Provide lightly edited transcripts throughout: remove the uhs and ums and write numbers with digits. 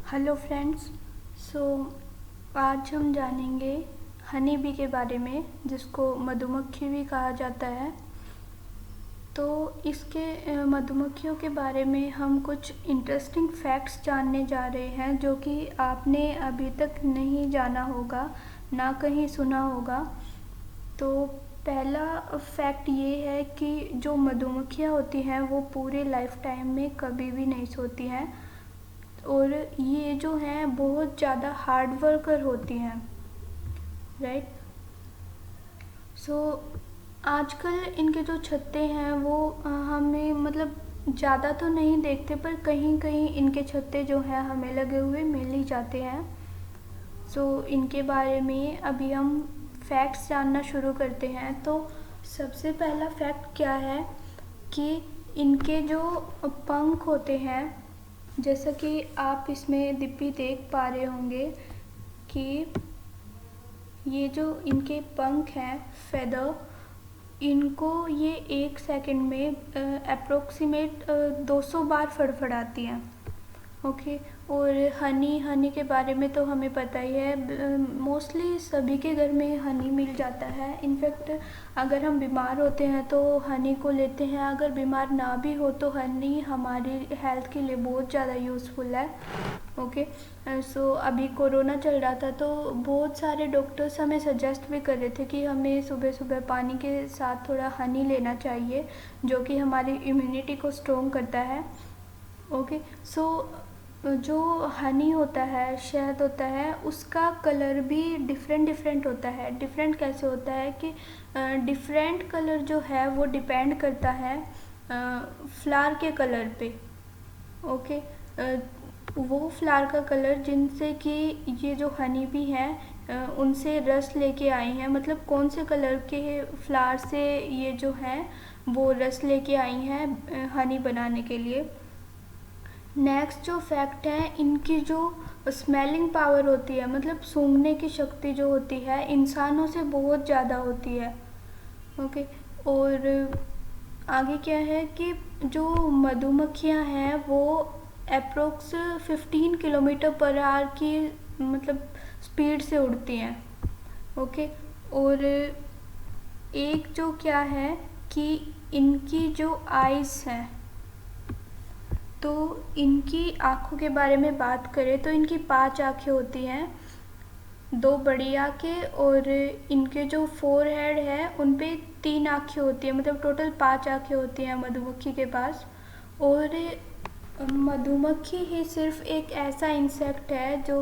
Hello friends. सो आज हम जानेंगे हनी बी के बारे में, जिसको मधुमक्खी भी कहा जाता है। तो इसके मधुमक्खियों के बारे में हम कुछ इंटरेस्टिंग फैक्ट्स जानने जा रहे हैं, जो कि आपने अभी तक नहीं जाना होगा, ना कहीं सुना होगा। तो पहला फैक्ट ये है कि जो मधुमक्खियाँ होती हैं वो पूरे लाइफ टाइम में कभी भी नहीं सोती हैं, और ये जो हैं बहुत ज़्यादा हार्ड वर्कर होती हैं, राइट। सो आजकल इनके जो छत्ते हैं वो हमें मतलब ज़्यादा तो नहीं देखते, पर कहीं कहीं इनके छत्ते जो हैं हमें लगे हुए मिल ही जाते हैं। सो इनके बारे में अभी हम फैक्ट्स जानना शुरू करते हैं। तो सबसे पहला फैक्ट क्या है कि इनके जो पंख होते हैं, जैसा कि आप इसमें दिप्पी देख पा रहे होंगे कि ये जो इनके पंख हैं फेदर, इनको ये 1 सेकंड में अप्रोक्सीमेट 200 बार फड़फड़ाती हैं। ओके। और हनी के बारे में तो हमें पता ही है, मोस्टली सभी के घर में हनी मिल जाता है। इनफैक्ट अगर हम बीमार होते हैं तो हनी को लेते हैं, अगर बीमार ना भी हो तो हनी हमारी हेल्थ के लिए बहुत ज़्यादा यूज़फुल है। ओके। सो अभी कोरोना चल रहा था तो बहुत सारे डॉक्टर्स हमें सजेस्ट भी कर रहे थे कि हमें सुबह सुबह पानी के साथ थोड़ा हनी लेना चाहिए, जो कि हमारी इम्यूनिटी को स्ट्रॉन्ग करता है। ओके। सो जो हनी होता है, शहद होता है, उसका कलर भी डिफरेंट होता है। डिफरेंट कैसे होता है कि डिफरेंट कलर जो है वो डिपेंड करता है फ्लावर के कलर पे। ओके। वो फ्लावर का कलर जिनसे कि ये जो हनी भी हैं उनसे रस लेके आई हैं, मतलब कौन से कलर के फ्लावर से ये जो हैं वो रस लेके आई हैं हनी बनाने के लिए। नेक्स्ट जो फैक्ट है, इनकी जो स्मेलिंग पावर होती है, मतलब सूंघने की शक्ति जो होती है, इंसानों से बहुत ज़्यादा होती है। ओके। और आगे क्या है कि जो मधुमक्खियाँ हैं वो अप्रोक्स 15 किलोमीटर पर आवर की मतलब स्पीड से उड़ती हैं। ओके। और एक जो क्या है कि इनकी जो आइज़ हैं, तो इनकी आँखों के बारे में बात करें तो इनकी 5 आँखें होती हैं, 2 बड़ी आँखें, और इनके जो फोर हेड है उन पे 3 आँखें होती हैं, मतलब टोटल 5 आँखें होती हैं मधुमक्खी के पास। और मधुमक्खी ही सिर्फ एक ऐसा इंसेक्ट है जो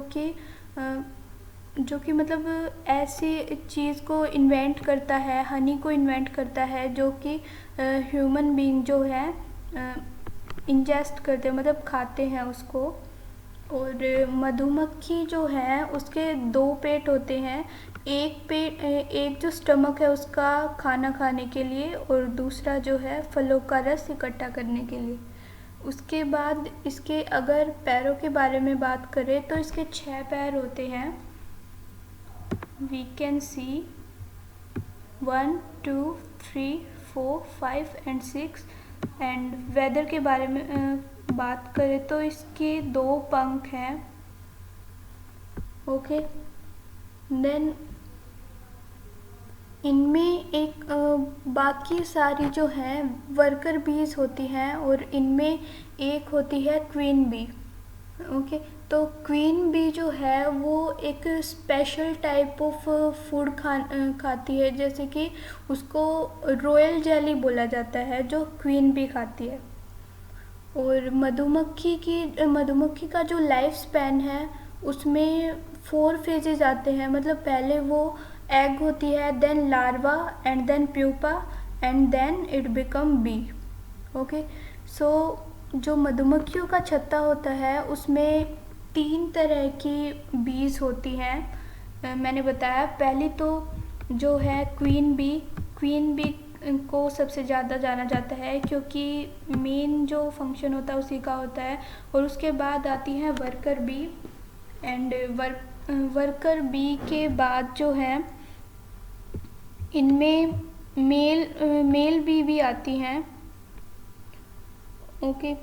कि मतलब ऐसी चीज़ को इन्वेंट करता है, हनी को इन्वेंट करता है, जो कि ह्यूमन बीइंग जो है इंजेस्ट करते हैं, मतलब खाते हैं उसको। और मधुमक्खी जो है उसके 2 पेट होते हैं, एक जो स्टमक है उसका खाना खाने के लिए, और दूसरा जो है फलों का रस इकट्ठा करने के लिए। उसके बाद इसके अगर पैरों के बारे में बात करें तो इसके 6 पैर होते हैं। We can see 1 2 3 4 5 and 6। And weather के बारे में बात करें तो इसके 2 पंख हैं। ओके। देन इनमें एक बाकी सारी जो हैं वर्कर बीज होती हैं, और इनमें एक होती है क्वीन बी। ओके। तो क्वीन बी जो है वो एक स्पेशल टाइप ऑफ फूड खाती है, जैसे कि उसको रॉयल जेली बोला जाता है जो क्वीन बी खाती है। और मधुमक्खी का जो लाइफ स्पैन है उसमें 4 फेजेस आते हैं, मतलब पहले वो एग होती है, then larva, and then pupa, and then it become bee. Okay. So जो मधुमक्खियों का छत्ता होता है उसमें 3 तरह की बीज होती हैं। मैंने बताया पहली तो जो है क्वीन बी को सबसे ज़्यादा जाना जाता है, क्योंकि मेन जो फंक्शन होता है उसी का होता है। और उसके बाद आती हैं worker bee, and worker bee के बाद जो है इनमें मेल बी भी आती हैं। ओके।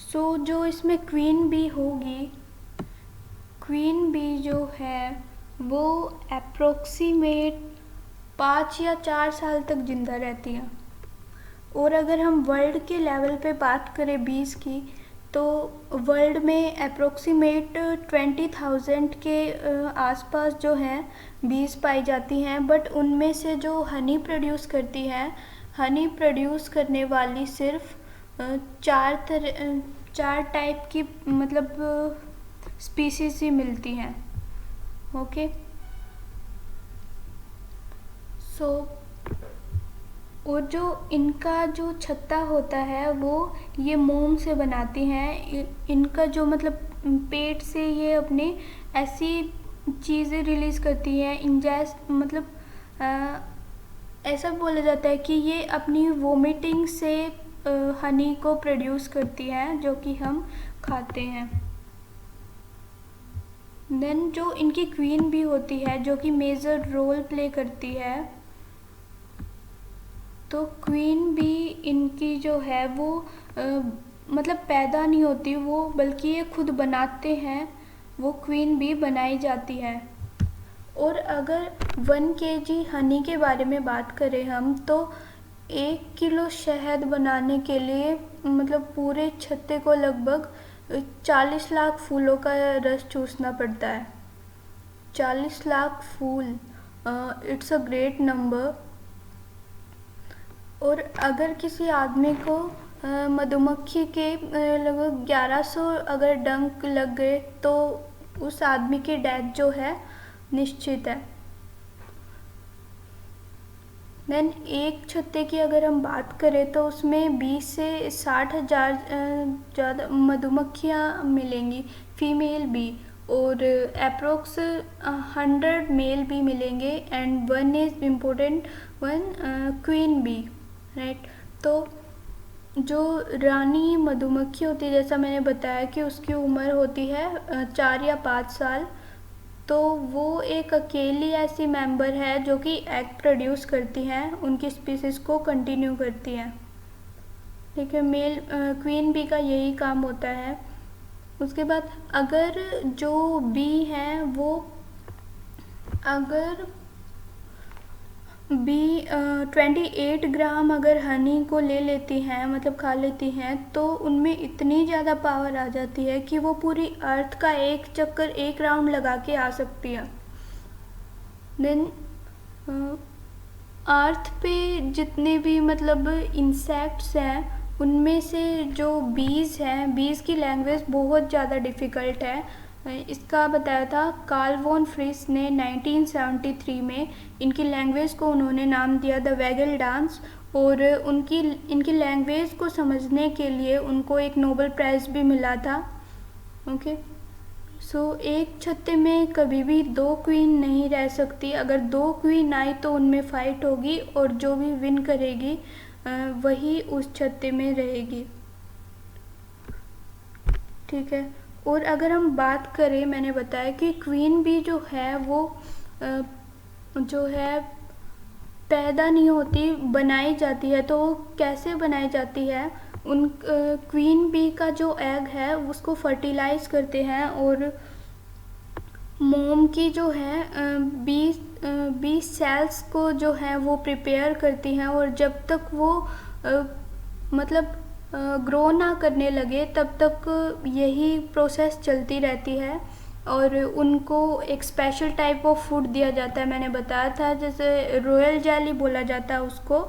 सो जो इसमें क्वीन बी होगी क्वीन बी जो है वो अप्रोक्सीमेट 5 या 4 साल तक ज़िंदा रहती हैं। और अगर हम वर्ल्ड के लेवल पे बात करें बीज की, तो वर्ल्ड में अप्रोक्सीमेट 20,000 के आसपास जो हैं बीज पाई जाती हैं। बट उनमें से जो हनी प्रोड्यूस करती हैं, हनी प्रोड्यूस करने वाली सिर्फ चार टाइप की मतलब स्पीसीज ही मिलती हैं। ओके, सो और जो इनका जो छत्ता होता है वो ये मोम से बनाती हैं। इनका जो मतलब पेट से ये अपनी ऐसी चीज़ें रिलीज़ करती हैं, इंजेस्ट मतलब ऐसा बोला जाता है कि ये अपनी वोमिटिंग से हनी को प्रोड्यूस करती हैं, जो कि हम खाते हैं। देन जो इनकी क्वीन भी होती है, जो कि मेजर रोल प्ले करती है। तो क्वीन भी इनकी जो है वो मतलब पैदा नहीं होती वो, बल्कि ये खुद बनाते हैं, वो क्वीन भी बनाई जाती है। और अगर 1 kg हनी के बारे में बात करें हम, तो 1 किलो शहद बनाने के लिए मतलब पूरे छत्ते को लगभग 40 लाख फूलों का रस चूसना पड़ता है। 40 लाख फूल, इट्स अ ग्रेट नंबर। और अगर किसी आदमी को मधुमक्खी के लगभग 1100 अगर डंक लग गए, तो उस आदमी की डेथ जो है निश्चित है। देन एक छत्ते की अगर हम बात करें, तो उसमें 20 से 60 हज़ार ज़्यादा मधुमक्खियाँ मिलेंगी, फीमेल भी, और अप्रोक्स 100 मेल भी मिलेंगे, and 1 is important, 1 queen bee, right. तो जो रानी मधुमक्खी होती है, जैसा मैंने बताया कि उसकी उम्र होती है 4 या 5 साल, तो वो एक अकेली ऐसी मेंबर है जो कि एग प्रोड्यूस करती हैं, उनकी स्पीसीज को कंटिन्यू करती हैं। ठीक है, मेल क्वीन बी का यही काम होता है। उसके बाद अगर जो बी हैं वो अगर बी 28 ग्राम अगर हनी को ले लेती हैं, मतलब खा लेती हैं, तो उनमें इतनी ज़्यादा पावर आ जाती है कि वो पूरी अर्थ का एक चक्कर, एक राउंड लगा के आ सकती है। देन अर्थ पे जितने भी मतलब इंसेक्ट्स हैं, उनमें से जो बीज हैं, बीज की लैंग्वेज बहुत ज़्यादा डिफ़िकल्ट है। इसका बताया था कार्ल वॉन फ्रिस ने 1973 में। इनकी लैंग्वेज को उन्होंने नाम दिया द वैगल डांस, और इनकी लैंग्वेज को समझने के लिए उनको एक नोबेल प्राइज़ भी मिला था। ओके, सो एक छत्ते में कभी भी 2 क्वीन नहीं रह सकती। अगर 2 क्वीन आई तो उनमें फाइट होगी, और जो भी विन करेगी वही उस छत्ते में रहेगी। ठीक है, और अगर हम बात करें, मैंने बताया कि क्वीन बी जो है वो जो है पैदा नहीं होती, बनाई जाती है। तो कैसे बनाई जाती है? उन क्वीन बी का जो एग है उसको फर्टिलाइज करते हैं, और मोम की जो है 20 सेल्स को जो है वो प्रिपेयर करती हैं, और जब तक वो मतलब ग्रो ना करने लगे तब तक यही प्रोसेस चलती रहती है। और उनको एक स्पेशल टाइप ऑफ फूड दिया जाता है, मैंने बताया था, जैसे रॉयल जेली बोला जाता है उसको।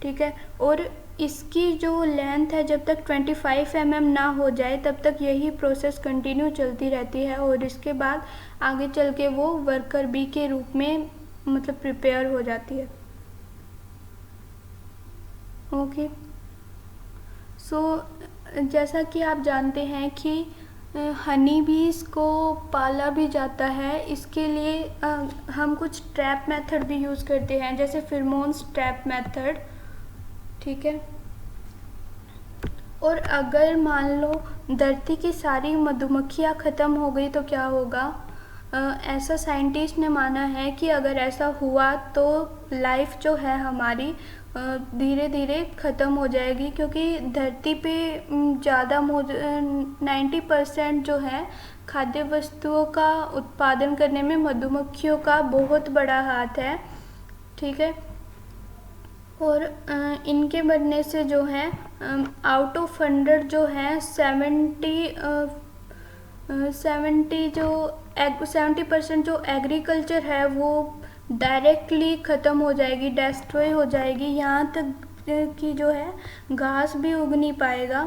ठीक है, और इसकी जो लेंथ है, जब तक 25 mm ना हो जाए तब तक यही प्रोसेस कंटिन्यू चलती रहती है, और इसके बाद आगे चल के वो वर्कर बी के रूप में मतलब प्रिपेयर हो जाती है। ओके, सो जैसा कि आप जानते हैं कि हनी बीज को पाला भी जाता है। इसके लिए हम कुछ ट्रैप मेथड भी यूज़ करते हैं, जैसे फिरमोन्स ट्रैप मेथड। ठीक है, और अगर मान लो धरती की सारी मधुमक्खियाँ ख़त्म हो गई तो क्या होगा? ऐसा साइंटिस्ट ने माना है कि अगर ऐसा हुआ तो लाइफ जो है हमारी धीरे धीरे ख़त्म हो जाएगी, क्योंकि धरती पे ज़्यादा 90% जो है खाद्य वस्तुओं का उत्पादन करने में मधुमक्खियों का बहुत बड़ा हाथ है। ठीक है। और इनके बनने से जो है आउट ऑफ 100 जो है 70% जो एग्रीकल्चर है वो डायरेक्टली ख़त्म हो जाएगी, डेस्ट्रॉय हो जाएगी। यहाँ तक कि जो है घास भी उग नहीं पाएगा।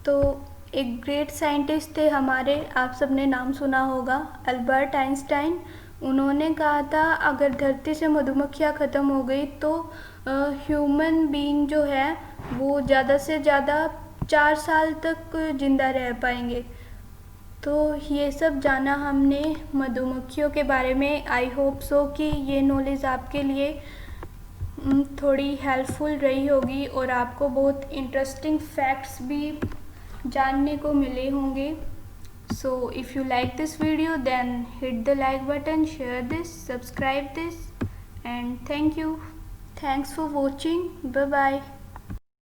तो एक ग्रेट साइंटिस्ट थे हमारे, आप सबने नाम सुना होगा, अल्बर्ट आइंस्टाइन। उन्होंने कहा था अगर धरती से मधुमक्खियाँ ख़त्म हो गई तो ह्यूमन बीइंग जो है वो ज़्यादा से ज़्यादा 4 साल तक ज़िंदा रह पाएंगे। तो ये सब जाना हमने मधुमक्खियों के बारे में। आई होप सो कि ये नॉलेज आपके लिए थोड़ी हेल्पफुल रही होगी और आपको बहुत इंटरेस्टिंग फैक्ट्स भी जानने को मिले होंगे। So if you like this video, then hit the like button, share this, subscribe this, and thank you. Thanks for watching. Bye bye.